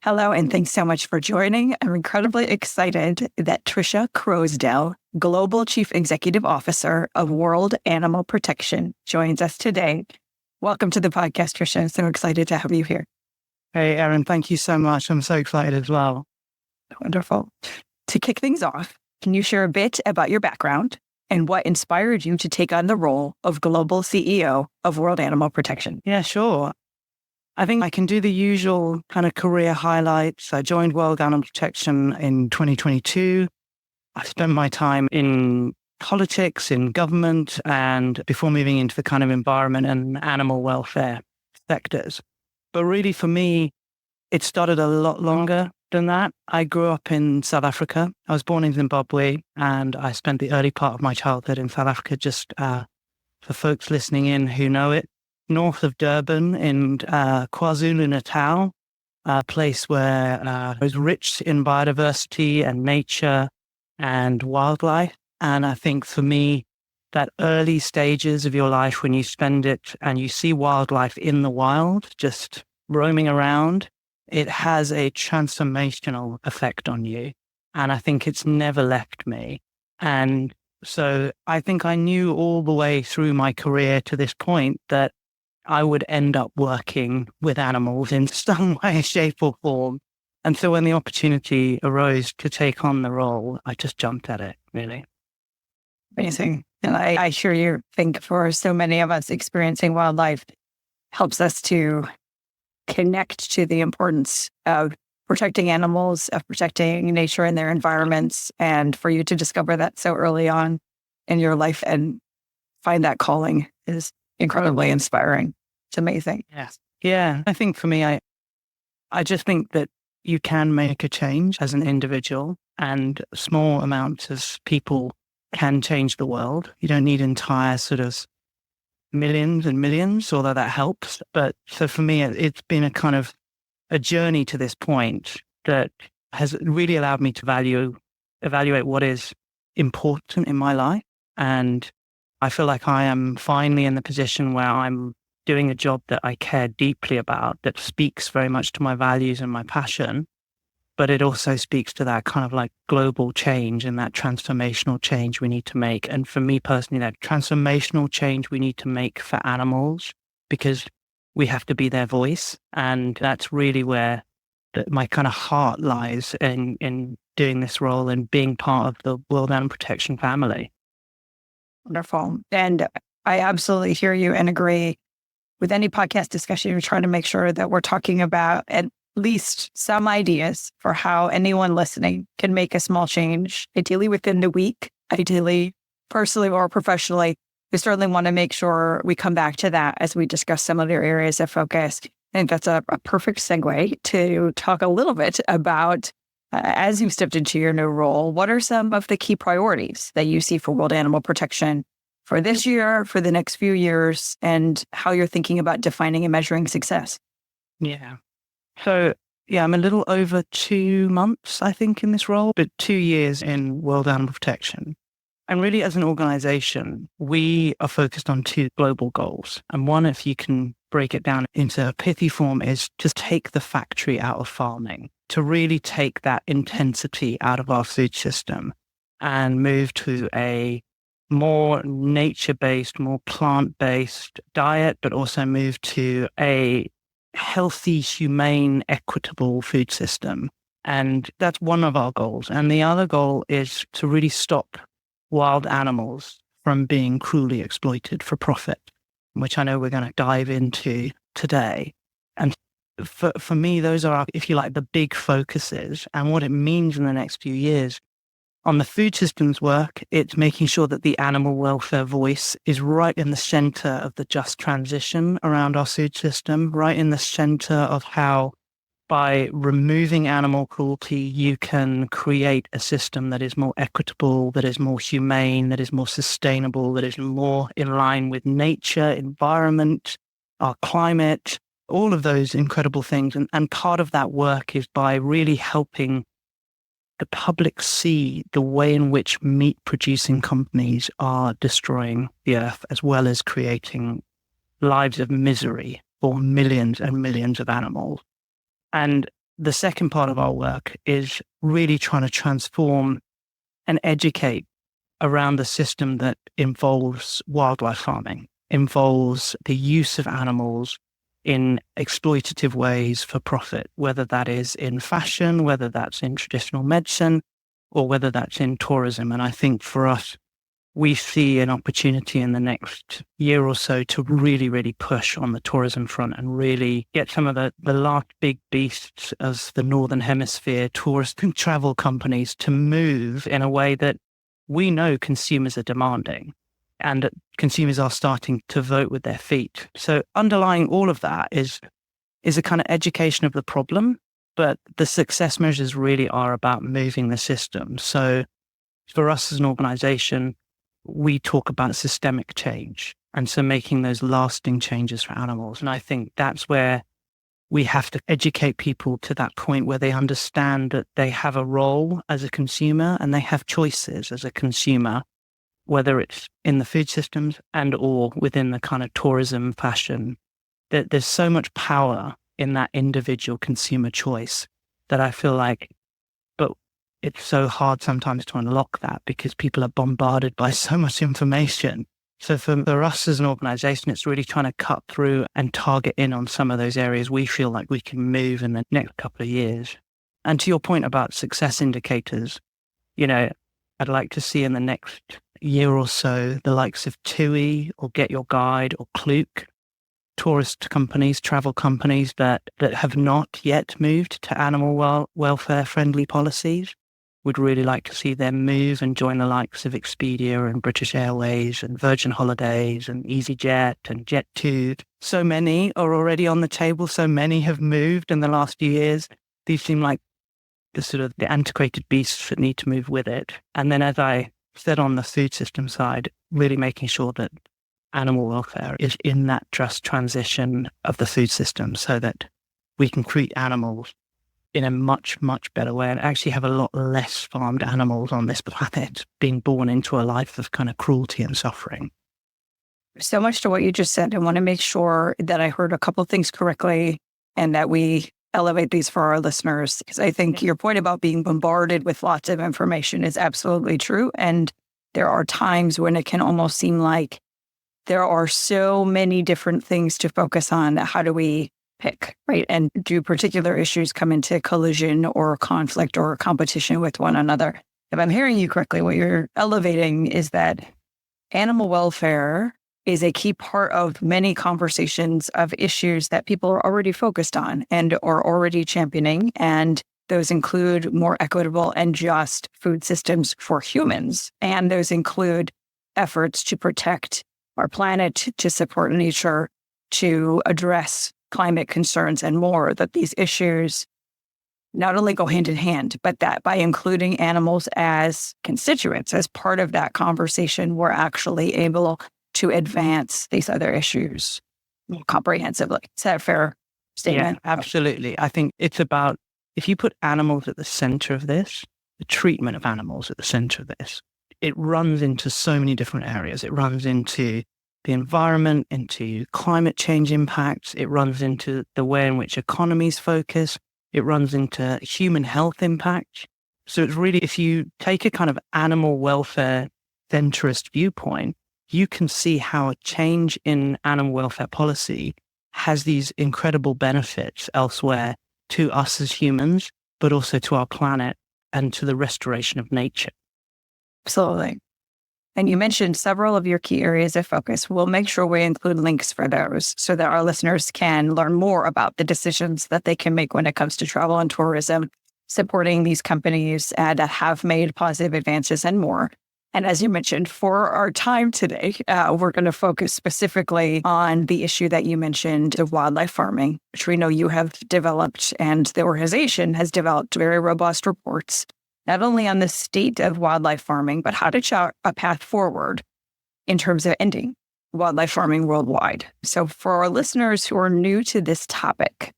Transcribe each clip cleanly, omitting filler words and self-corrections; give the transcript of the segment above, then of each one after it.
Hello, and thanks so much for joining. I'm incredibly excited that Tricia Croasdell, Global Chief Executive Officer of World Animal Protection, joins us today. Welcome to the podcast, Tricia. I'm so excited to have you here. Hey, Erin, thank you so much. I'm so excited as well. Wonderful. To kick things off, can you share a bit about your background and what inspired you to take on the role of Global CEO of World Animal Protection? Yeah, sure. I think I can do the usual kind of career highlights. I joined World Animal Protection in 2022. I spent my time in politics, in government, and before moving into the kind of environment and animal welfare sectors. But really for me, it started a lot longer than that. I grew up in South Africa. I was born in Zimbabwe, and I spent the early part of my childhood in South Africa, just for folks listening in who know it. North of Durban in KwaZulu-Natal, a place where it was rich in biodiversity and nature and wildlife. And I think for me, that early stages of your life when you spend it and you see wildlife in the wild, just roaming around, it has a transformational effect on you. And I think it's never left me. And so I think I knew all the way through my career to this point that I would end up working with animals in some way, shape, or form. And so when the opportunity arose to take on the role, I just jumped at it, really. Amazing. And I sure you think for so many of us, experiencing wildlife helps us to connect to the importance of protecting animals, of protecting nature and their environments. And for you to discover that so early on in your life and find that calling is incredibly inspiring. It's amazing. Yes. Yeah. I think for me, I just think that you can make a change as an individual, and small amounts of people can change the world. You don't need entire sort of millions and millions, although that helps. But so for me, it's been a kind of a journey to this point that has really allowed me to evaluate what is important in my life. And I feel like I am finally in the position where I'm doing a job that I care deeply about, that speaks very much to my values and my passion, but it also speaks to that kind of like global change and that transformational change we need to make. And for me personally, that transformational change we need to make for animals, because we have to be their voice. And that's really where my kind of heart lies in doing this role and being part of the World Animal Protection family. Wonderful. And I absolutely hear you and agree. With any podcast discussion, you're trying to make sure that we're talking about at least some ideas for how anyone listening can make a small change, ideally within the week, ideally personally or professionally. We certainly want to make sure we come back to that as we discuss some of their areas of focus. I think that's a perfect segue to talk a little bit about, as you've stepped into your new role, what are some of the key priorities that you see for World Animal Protection for this year, for the next few years, and how you're thinking about defining and measuring success? Yeah. So, I'm a little over 2 months, I think, in this role, but 2 years in World Animal Protection. And really, as an organization, we are focused on 2 global goals. And one, if you can break it down into a pithy form, is just take the factory out of farming, to really take that intensity out of our food system and move to a more nature-based, more plant-based diet, but also move to a healthy, humane, equitable food system. And that's one of our goals. And the other goal is to really stop wild animals from being cruelly exploited for profit, which I know we're going to dive into today. And for me, those are, if you like, the big focuses and what it means in the next few years. On the food systems work, it's making sure that the animal welfare voice is right in the center of the just transition around our food system, right in the center of how, by removing animal cruelty, you can create a system that is more equitable, that is more humane, that is more sustainable, that is more in line with nature, environment, our climate, all of those incredible things. And part of that work is by really helping the public see the way in which meat-producing companies are destroying the earth, as well as creating lives of misery for millions and millions of animals. And the second part of our work is really trying to transform and educate around the system that involves wildlife farming, involves the use of animals in exploitative ways for profit, whether that is in fashion, whether that's in traditional medicine, or whether that's in tourism. And I think for us, we see an opportunity in the next year or so to really, really push on the tourism front and really get some of the last big beasts of the Northern Hemisphere tourist and travel companies to move in a way that we know consumers are demanding and that consumers are starting to vote with their feet. So underlying all of that is a kind of education of the problem, but the success measures really are about moving the system. So for us as an organization, we talk about systemic change. And so making those lasting changes for animals. And I think that's where we have to educate people to that point where they understand that they have a role as a consumer and they have choices as a consumer, whether it's in the food systems and or within the kind of tourism fashion. That there's so much power in that individual consumer choice that I feel like, but it's so hard sometimes to unlock that because people are bombarded by so much information. So for us as an organization, it's really trying to cut through and target in on some of those areas we feel like we can move in the next couple of years. And to your point about success indicators, I'd like to see in the next year or so, the likes of TUI or Get Your Guide or Klook, tourist companies, travel companies that have not yet moved to animal welfare friendly policies. Would really like to see them move and join the likes of Expedia and British Airways and Virgin Holidays and EasyJet and Jet2. So many are already on the table. So many have moved in the last few years. These seem like the antiquated beasts that need to move with it. And then, as I said on the food system side, really making sure that animal welfare is in that just transition of the food system so that we can treat animals in a much, much better way and actually have a lot less farmed animals on this planet being born into a life of kind of cruelty and suffering. So much to what you just said. I want to make sure that I heard a couple of things correctly and that we elevate these for our listeners, because I think your point about being bombarded with lots of information is absolutely true. And there are times when it can almost seem like there are so many different things to focus on. How do we pick, right? And do particular issues come into collision or conflict or competition with one another? If I'm hearing you correctly, what you're elevating is that animal welfare is a key part of many conversations of issues that people are already focused on and are already championing. And those include more equitable and just food systems for humans. And those include efforts to protect our planet, to support nature, to address climate concerns and more, that these issues not only go hand in hand, but that by including animals as constituents, as part of that conversation, we're actually able to advance these other issues more comprehensively. Is that a fair statement? Yeah, absolutely. I think it's about, if you put animals at the center of this, the treatment of animals at the center of this, it runs into so many different areas. It runs into the environment, into climate change impacts. It runs into the way in which economies focus. It runs into human health impact. So it's really, if you take a kind of animal welfare centrist viewpoint, you can see how a change in animal welfare policy has these incredible benefits elsewhere to us as humans, but also to our planet and to the restoration of nature. Absolutely. And you mentioned several of your key areas of focus. We'll make sure we include links for those so that our listeners can learn more about the decisions that they can make when it comes to travel and tourism, supporting these companies that have made positive advances and more. And as you mentioned, for our time today, we're going to focus specifically on the issue that you mentioned of wildlife farming, which we know you have developed and the organization has developed very robust reports, not only on the state of wildlife farming, but how to chart a path forward in terms of ending wildlife farming worldwide. So for our listeners who are new to this topic,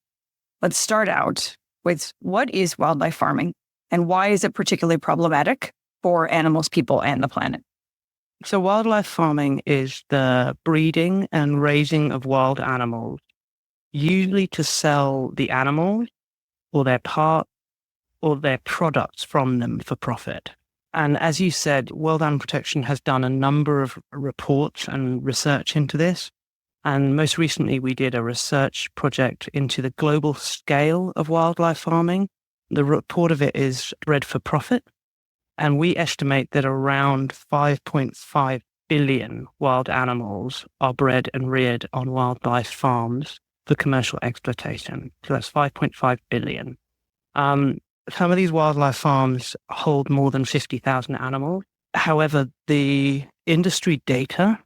let's start out with what is wildlife farming and why is it particularly problematic for animals, people, and the planet? So wildlife farming is the breeding and raising of wild animals, usually to sell the animals or their part or their products from them for profit. And as you said, World Animal Protection has done a number of reports and research into this. And most recently, we did a research project into the global scale of wildlife farming. The report of it is bred for profit. And we estimate that around 5.5 billion wild animals are bred and reared on wildlife farms for commercial exploitation. So that's 5.5 billion. Some of these wildlife farms hold more than 50,000 animals. However, the industry data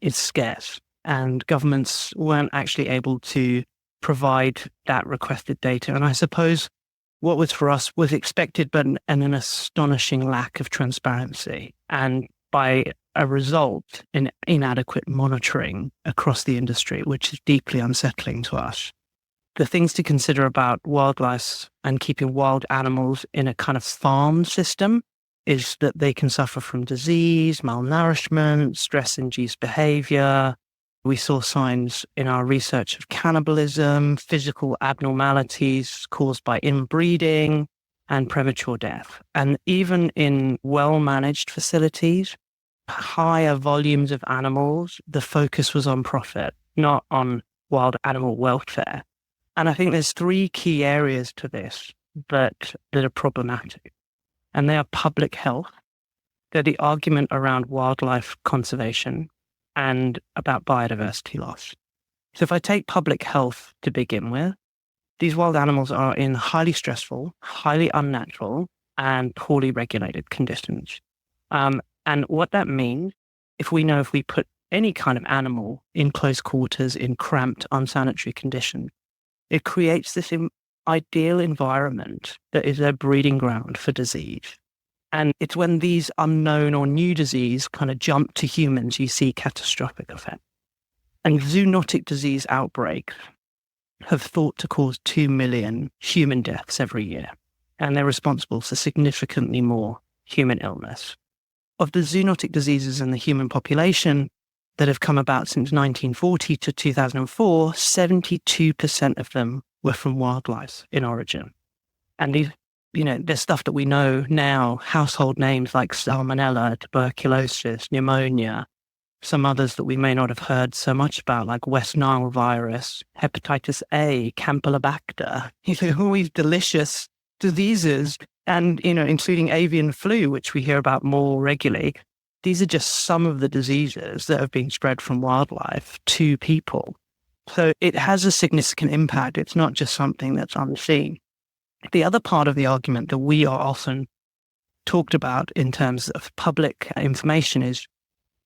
is scarce and governments weren't actually able to provide that requested data. And I suppose what was for us was expected, but an astonishing lack of transparency. And by a result, in inadequate monitoring across the industry, which is deeply unsettling to us. The things to consider about wildlife and keeping wild animals in a kind of farm system is that they can suffer from disease, malnourishment, stress-induced behavior. We saw signs in our research of cannibalism, physical abnormalities caused by inbreeding, and premature death. And even in well-managed facilities, higher volumes of animals, the focus was on profit, not on wild animal welfare. And I think there's three key areas to this that are problematic. And they are public health, they're the argument around wildlife conservation, and about biodiversity loss. So if I take public health to begin with, these wild animals are in highly stressful, highly unnatural, and poorly regulated conditions. And what that means, if we put any kind of animal in close quarters in cramped, unsanitary conditions, it creates this ideal environment that is a breeding ground for disease. And it's when these unknown or new disease kind of jump to humans, you see catastrophic effects. And zoonotic disease outbreaks have thought to cause 2 million human deaths every year. And they're responsible for significantly more human illness. Of the zoonotic diseases in the human population that have come about since 1940 to 2004, 72% of them were from wildlife in origin. And these, there's stuff that we know now, household names like salmonella, tuberculosis, pneumonia, some others that we may not have heard so much about, like West Nile virus, hepatitis A, Campylobacter, all these delicious diseases, and, including avian flu, which we hear about more regularly. These are just some of the diseases that have been spread from wildlife to people. So it has a significant impact. It's not just something that's unseen. The other part of the argument that we are often talked about in terms of public information is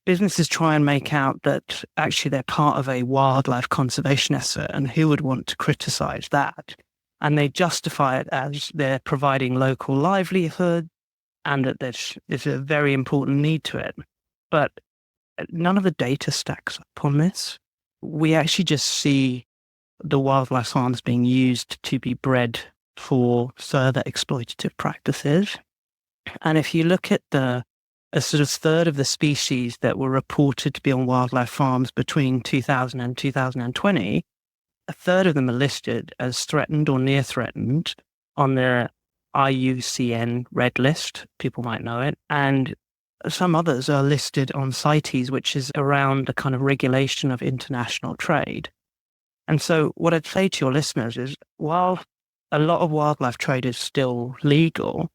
businesses try and make out that actually they're part of a wildlife conservation effort, and who would want to criticize that? And they justify it as they're providing local livelihood and that there's a very important need to it. But none of the data stacks up on this. We actually just see the wildlife farms being used to be bred for further exploitative practices. And if you look at a sort of third of the species that were reported to be on wildlife farms between 2000 and 2020, a third of them are listed as threatened or near threatened on the IUCN Red List, people might know it, and some others are listed on CITES, which is around the kind of regulation of international trade. And so what I'd say to your listeners is, while a lot of wildlife trade is still legal,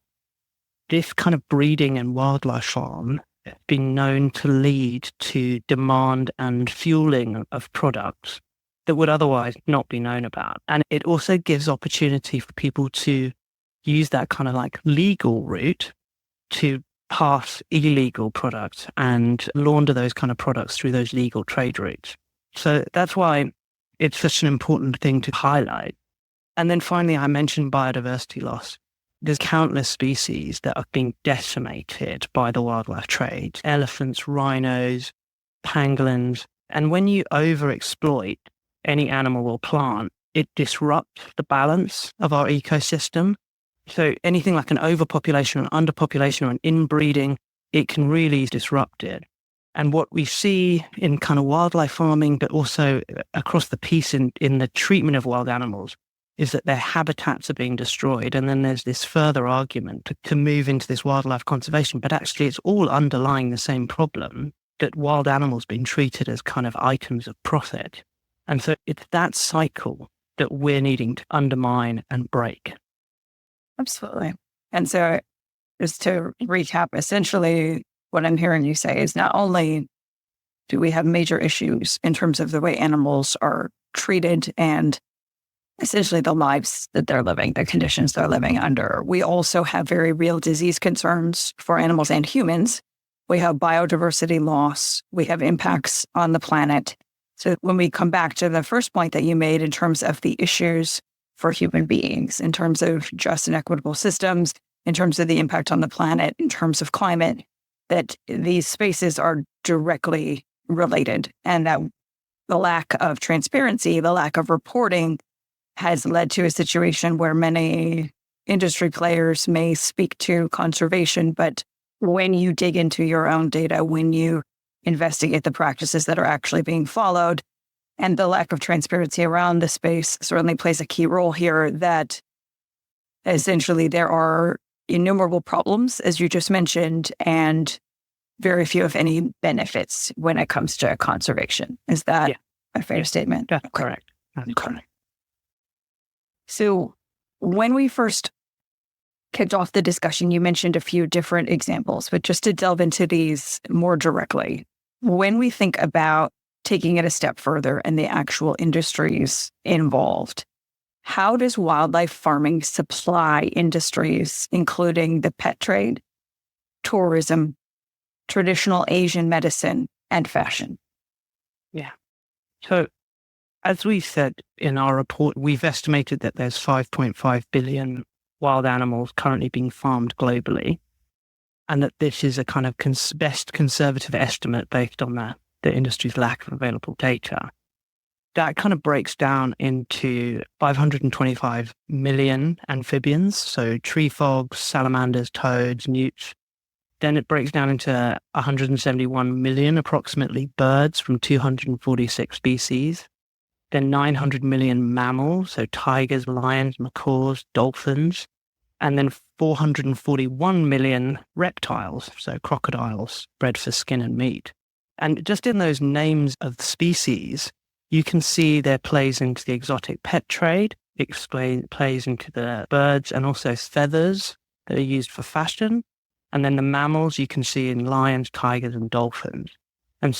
this kind of breeding and wildlife farm has been known to lead to demand and fueling of products that would otherwise not be known about. And it also gives opportunity for people to use that kind of like legal route to pass illegal products and launder those kind of products through those legal trade routes. So that's why it's such an important thing to highlight. And then finally, I mentioned biodiversity loss. There's countless species that are being decimated by the wildlife trade: elephants, rhinos, pangolins. And when you overexploit any animal or plant, it disrupts the balance of our ecosystem. So anything like an overpopulation, an underpopulation, or an inbreeding, it can really disrupt it. And what we see in kind of wildlife farming, but also across the piece in the treatment of wild animals, is that their habitats are being destroyed. And then there's this further argument to move into this wildlife conservation. But actually, it's all underlying the same problem, that wild animals being treated as kind of items of profit. And so it's that cycle that we're needing to undermine and break. Absolutely. And so just to recap, essentially what I'm hearing you say is not only do we have major issues in terms of the way animals are treated and essentially the lives that they're living, the conditions they're living under, we also have very real disease concerns for animals and humans. We have biodiversity loss. We have impacts on the planet. So when we come back to the first point that you made in terms of the issues for human beings, in terms of just and equitable systems, in terms of the impact on the planet, in terms of climate, that these spaces are directly related, and that the lack of transparency, the lack of reporting has led to a situation where many industry players may speak to conservation, but when you dig into your own data, when you investigate the practices that are actually being followed, and the lack of transparency around the space certainly plays a key role here, that essentially there are innumerable problems, as you just mentioned, and very few, if any, benefits when it comes to conservation. Is that a fair statement? That's correct. That's correct. So when we first kicked off the discussion, you mentioned a few different examples, but just to delve into these more directly, when we think about taking it a step further and the actual industries involved, how does wildlife farming supply industries, including the pet trade, tourism, traditional Asian medicine, and fashion? Yeah. So as we said in our report, we've estimated that there's 5.5 billion wild animals currently being farmed globally, and that this is a kind of best conservative estimate based on the industry's lack of available data. That kind of breaks down into 525 million amphibians, so tree frogs, salamanders, toads, newts. Then it breaks down into 171 million approximately birds from 246 species. Then 900 million mammals, so tigers, lions, macaws, dolphins. And then 441 million reptiles, so crocodiles, bred for skin and meat. And just in those names of the species, you can see there plays into the exotic pet trade, plays into the birds and also feathers that are used for fashion. And then the mammals you can see in lions, tigers, and dolphins. And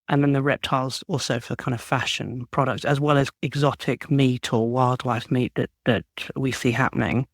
then the reptiles also for kind of fashion products, as well as exotic meat or wildlife meat that we see happening.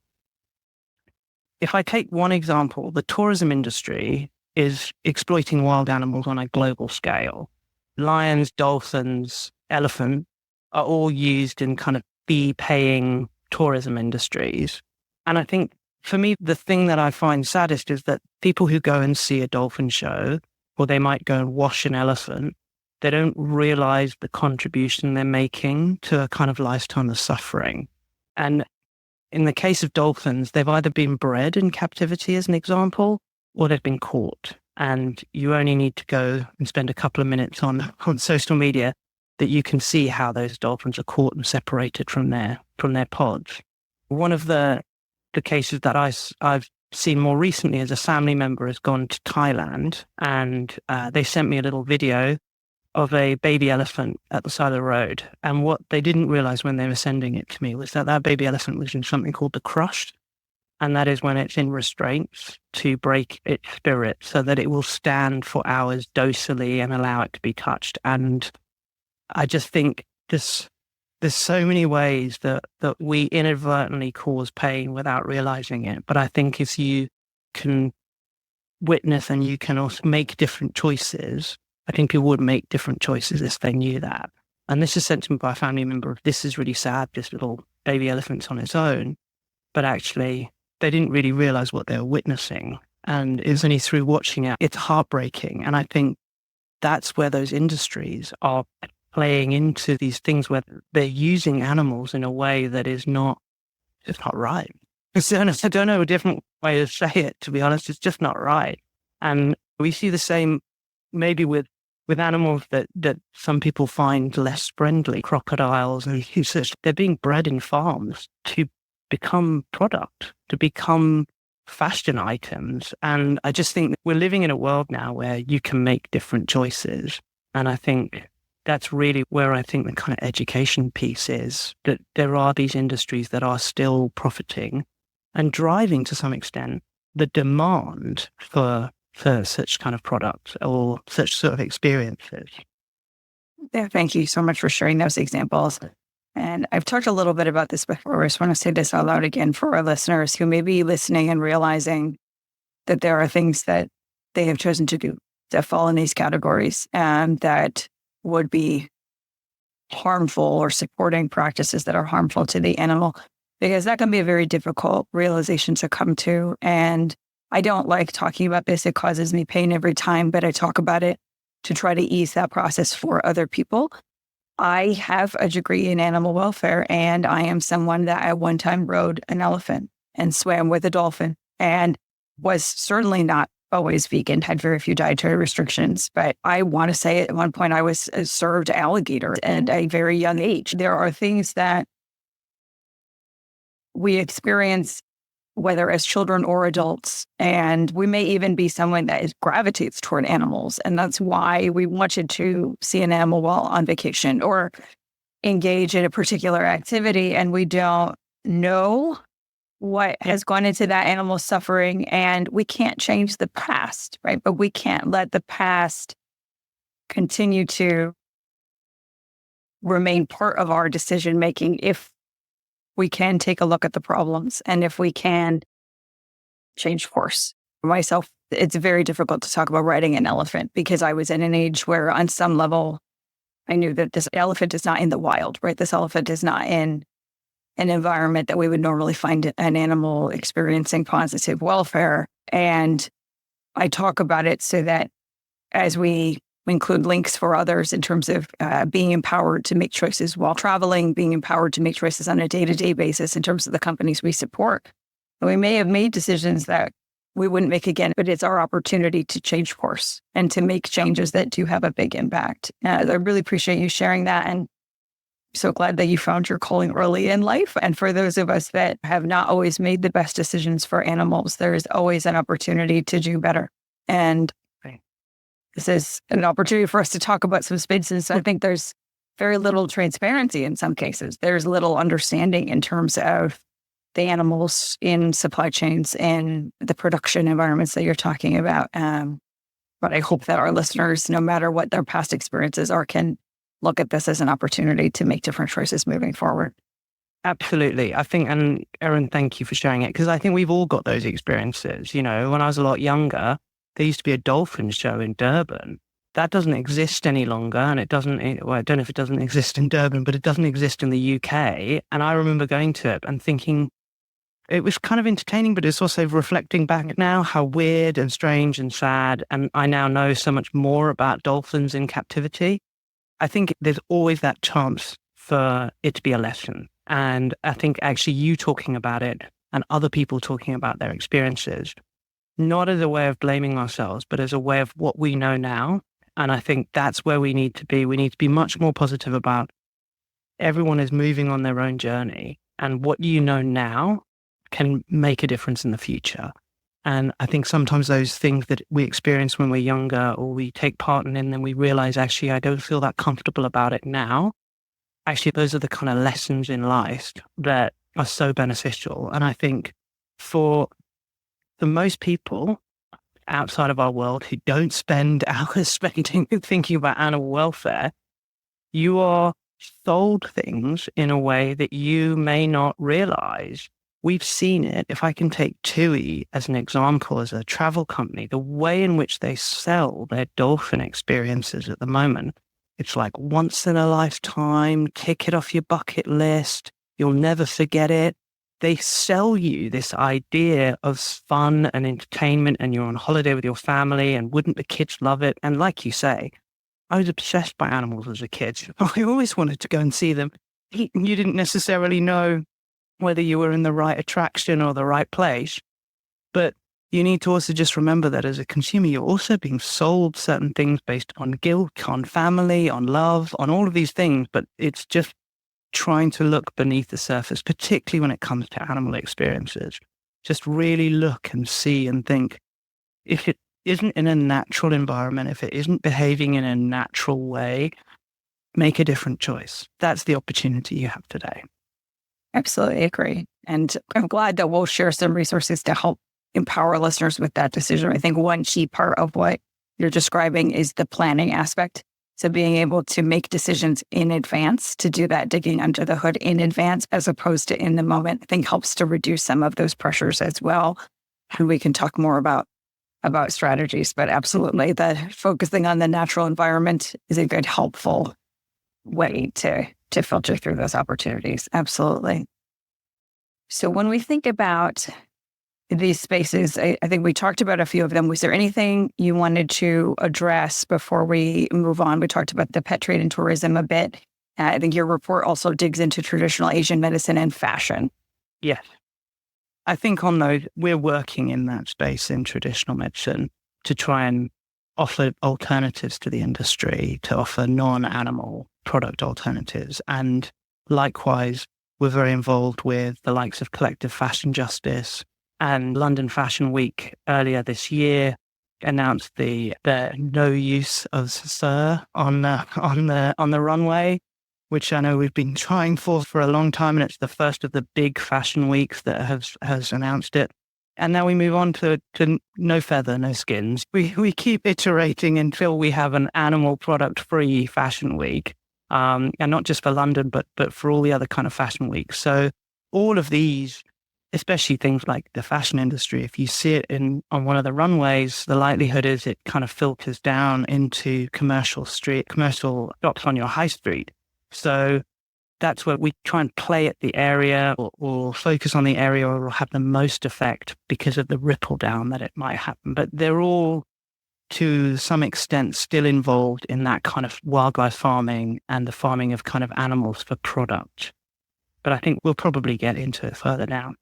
If I take one example, the tourism industry is exploiting wild animals on a global scale. Lions, dolphins, elephant are all used in kind of fee-paying tourism industries. And I think for me, the thing that I find saddest is that people who go and see a dolphin show, or they might go and wash an elephant, they don't realize the contribution they're making to a kind of lifetime of suffering. And in the case of dolphins, they've either been bred in captivity, as an example, or they've been caught. And you only need to go and spend a couple of minutes on social media that you can see how those dolphins are caught and separated from their pods. One of the cases that I've seen more recently is a family member has gone to Thailand, and they sent me a little video of a baby elephant at the side of the road. And what they didn't realize when they were sending it to me was that baby elephant was in something called the crush. And that is when it's in restraints to break its spirit so that it will stand for hours docilely and allow it to be touched. And I just think there's so many ways that we inadvertently cause pain without realizing it. But I think if you can witness and you can also make different choices, I think people would make different choices if they knew that. And this is sent to me by a family member. This is really sad, this little baby elephant's on its own. But actually, they didn't really realize what they were witnessing. And it's only through watching it, it's heartbreaking. And I think that's where those industries are playing into these things where they're using animals in a way that is it's not right. I don't know a different way to say it, to be honest. It's just not right. And we see the same maybe with with animals that some people find less friendly, crocodiles and such. They're being bred in farms to become product, to become fashion items. And I just think that we're living in a world now where you can make different choices. And I think that's really where I think the kind of education piece is, that there are these industries that are still profiting and driving to some extent the demand for such kind of products or such sort of experiences. Yeah, thank you so much for sharing those examples. And I've talked a little bit about this before. I just want to say this out loud again for our listeners who may be listening and realizing that there are things that they have chosen to do that fall in these categories and that would be harmful, or supporting practices that are harmful to the animal, because that can be a very difficult realization to come to. And I don't like talking about this. It causes me pain every time, but I talk about it to try to ease that process for other people. I have a degree in animal welfare, and I am someone that at one time rode an elephant and swam with a dolphin and was certainly not always vegan, had very few dietary restrictions. But I want to say at one point I was served alligator at a very young age. There are things that we experience, whether as children or adults, and we may even be someone that gravitates toward animals. And that's why we wanted to see an animal while on vacation or engage in a particular activity, and we don't know what has gone into that animal's suffering, and we can't change the past, right? But we can't let the past continue to remain part of our decision making if we can take a look at the problems and if we can change course. For myself, it's very difficult to talk about riding an elephant because I was in an age where on some level I knew that this elephant is not in the wild, right? This elephant is not in an environment that we would normally find an animal experiencing positive welfare. And I talk about it so that as we include links for others in terms of being empowered to make choices while traveling, being empowered to make choices on a day-to-day basis in terms of the companies we support. And we may have made decisions that we wouldn't make again, but it's our opportunity to change course and to make changes that do have a big impact. I really appreciate you sharing that. And so glad that you found your calling early in life. And for those of us that have not always made the best decisions for animals, there is always an opportunity to do better. And this is an opportunity for us to talk about some spaces. I think there's very little transparency in some cases. There's little understanding in terms of the animals in supply chains and the production environments that you're talking about. But I hope that our listeners, no matter what their past experiences are, can look at this as an opportunity to make different choices moving forward. Absolutely. I think, and Erin, thank you for sharing it, because I think we've all got those experiences. You know, when I was a lot younger, there used to be a dolphin show in Durban. That doesn't exist any longer. And it doesn't, well, I don't know if it doesn't exist in Durban, but it doesn't exist in the UK. And I remember going to it and thinking it was kind of entertaining, but it's also reflecting back now how weird and strange and sad. And I now know so much more about dolphins in captivity. I think there's always that chance for it to be a lesson. And I think actually you talking about it and other people talking about their experiences, not as a way of blaming ourselves, but as a way of what we know now. And I think that's where we need to be. We need to be much more positive about everyone is moving on their own journey. And what you know now can make a difference in the future. And I think sometimes those things that we experience when we're younger or we take part in, and then we realize, actually, I don't feel that comfortable about it now. Actually, those are the kind of lessons in life that are so beneficial. And I think for most people outside of our world who don't spend hours thinking about animal welfare, you are sold things in a way that you may not realize. We've seen it. If I can take TUI as an example, as a travel company, the way in which they sell their dolphin experiences at the moment, it's like once in a lifetime, tick it off your bucket list, you'll never forget it. They sell you this idea of fun and entertainment, and you're on holiday with your family, and wouldn't the kids love it? And like you say, I was obsessed by animals as a kid. I always wanted to go and see them. You didn't necessarily know whether you were in the right attraction or the right place. But you need to also just remember that as a consumer, you're also being sold certain things based on guilt, on family, on love, on all of these things. But it's just trying to look beneath the surface, particularly when it comes to animal experiences. Just really look and see and think, if it isn't in a natural environment, if it isn't behaving in a natural way, make a different choice. That's the opportunity you have today. Absolutely agree. And I'm glad that we'll share some resources to help empower listeners with that decision. I think one key part of what you're describing is the planning aspect. So being able to make decisions in advance, to do that digging under the hood in advance, as opposed to in the moment, I think helps to reduce some of those pressures as well. And we can talk more about strategies, but absolutely the focusing on the natural environment is a good, helpful way to filter through those opportunities. Absolutely. So when we think about these spaces, I think we talked about a few of them. Was there anything you wanted to address before we move on? We talked about the pet trade and tourism a bit. I think your report also digs into traditional Asian medicine and fashion. Yes. I think on those, we're working in that space in traditional medicine to try and offer alternatives to the industry, to offer non-animal product alternatives. And likewise, we're very involved with the likes of Collective Fashion Justice, and London Fashion Week earlier this year announced the no use of "sir" on the runway, which I know we've been trying for a long time, and it's the first of the big fashion weeks that has announced it. And now we move on to no feather, no skins. We keep iterating until we have an animal product free fashion week, and not just for London, but for all the other kind of fashion weeks. So all of these, especially things like the fashion industry, if you see it on one of the runways, the likelihood is it kind of filters down into commercial shops on your high street. So that's where we try and play at the area or focus on the area or will have the most effect because of the ripple down that it might happen. But they're all, to some extent, still involved in that kind of wildlife farming and the farming of kind of animals for product. But I think we'll probably get into it further down.